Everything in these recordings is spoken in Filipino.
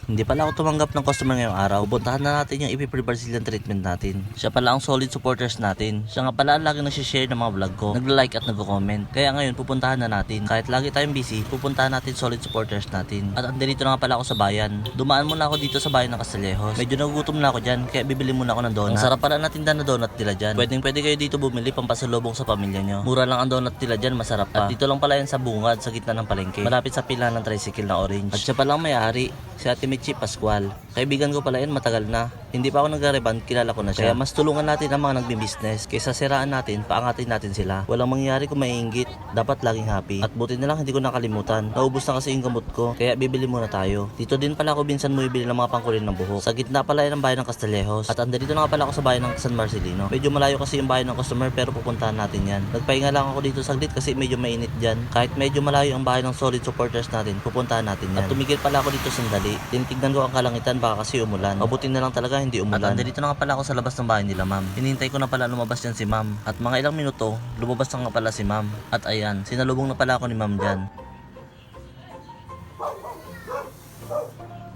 Hindi pala ako tumanggap ng customer ngayong araw. Pupuntahan na natin yung Brazilian treatment natin. Siya pala ang solid supporters natin. Siya nga pala ang lagi nag-share ng mga vlog ko, nagla-like at nag-comment. Kaya ngayon pupuntahan na natin. Kahit lagi tayong busy, pupuntahan natin solid supporters natin. At andito na nga pala ako sa bayan. Dumaan muna ako dito sa bayan ng Castillejos. Medyo nagugutom na ako dyan, kaya bibili muna ako ng donut. Ang sarap pala na tinda na donut nila dyan. Pwede kayo dito bumili pampasalubong sa pamilya nyo. Mura lang ang donut nila dyan, masarap pa. At dito lang pala yan sa bungad, sa gitna ng palengke. Malapit sa pila ng tricycle na orange. At siya palang may-ari, si Ate Michi Pascual. Kaibigan ko pala yan, matagal na. Hindi pa ako nag-reband, kilala ko na siya. Kaya mas tulungan natin ang mga nagbi-business. Kaysa siraan natin, paangatin natin sila. Walang mangyari kung maiinggit. Dapat laging happy. At buti na lang hindi ko nakalimutan. Naubos na kasi yung gamot ko. Kaya bibili muna tayo. Dito din pala ako binsan mo ibili ng mga pangkulin ng buhok. Sa gitna pala yan ang bayan ng Castillejos. At andito na nga pala ako sa bayan ng San Marcelino. Medyo malayo kasi yung bayan ng customer pero pupuntahan natin yan. Nagpahinga lang ako dito saglit kasi medyo mainit dyan. Kahit medyo malayo ang bayan ng solid supporters natin, pupuntahan natin yan. At tumigil pala ako dito sandali. Tinitignan ko ang kalangitan baka kasi umulan. Mabuti na lang talaga hindi umulan. At andito na nga pala ako sa labas ng bahay nila ma'am. Hinintay ko na pala lumabas yan si ma'am. At mga ilang minuto, lumabas na nga pala si ma'am. At ayan, sinalubong na pala ako ni ma'am dyan.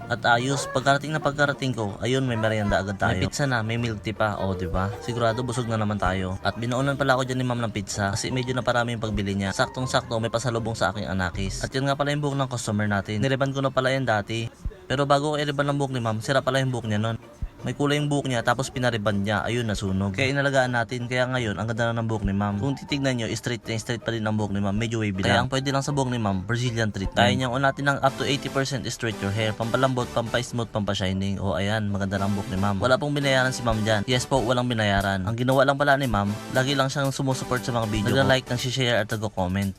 At ayos, pagkarating ko, ayun may merienda agad tayo. May pizza na, may milk tea pa, o diba? Sigurado busog na naman tayo. At binaunan pala ako dyan ni ma'am ng pizza kasi medyo na parami yung pagbili niya. Saktong-sakto may pasalubong sa aking anakis. At yun nga pala yung buhok ng customer natin. Nireban ko na pala yan dati. Pero bago ko i-reban ng buhok ni ma'am, sira pala yung buhok niya nun. May kulay yung buhok niya tapos pinariban niya, ayun nasunog. Kaya inalagaan natin, kaya ngayon ang ganda na ng buhok ni ma'am. Kung titignan nyo, straight pa din ang buhok ni ma'am, medyo wavy lang. Kaya ang pwede lang sa buhok ni ma'am, Brazilian treatment. Kaya niyang unatin ng up to 80% straight your hair, pampalambot, pampa-smooth, pampa-shining. O ayan, maganda ng buhok ni ma'am. Wala pong binayaran si ma'am dyan. Yes po, walang binayaran. Ang ginawa lang pala ni ma'am, lagi lang siyang sumusupport sa mga video. Nag-like, nag-share at nag-comment.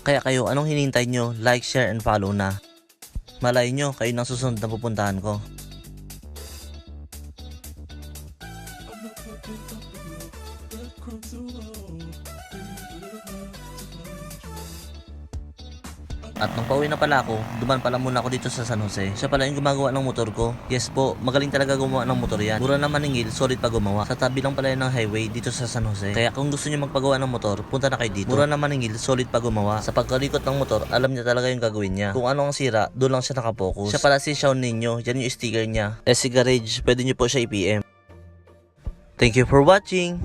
Kaya kayo, anong hinihintay nyo? Like, share, and follow na. Malay nyo, kayo nang susunod na pupuntahan ko. At nung pauwi na pala ako, duman pala muna ako dito sa San Jose. Siya pala yung gumagawa ng motor ko. Yes po, magaling talaga gumawa ng motor yan. Mura na maningil, solid pa gumawa. Sa tabi lang pala yan ng highway dito sa San Jose. Kaya kung gusto niyo magpagawa ng motor, punta na kayo dito. Mura na maningil, solid pa gumawa. Sa pagkarikot ng motor, alam niya talaga yung gagawin niya. Kung ano ang sira, doon lang siya nakapokus. Siya pala si Shawn Ninyo, yan yung sticker niya. SC Garage, pwede niyo po siya i-PM. Thank you for watching!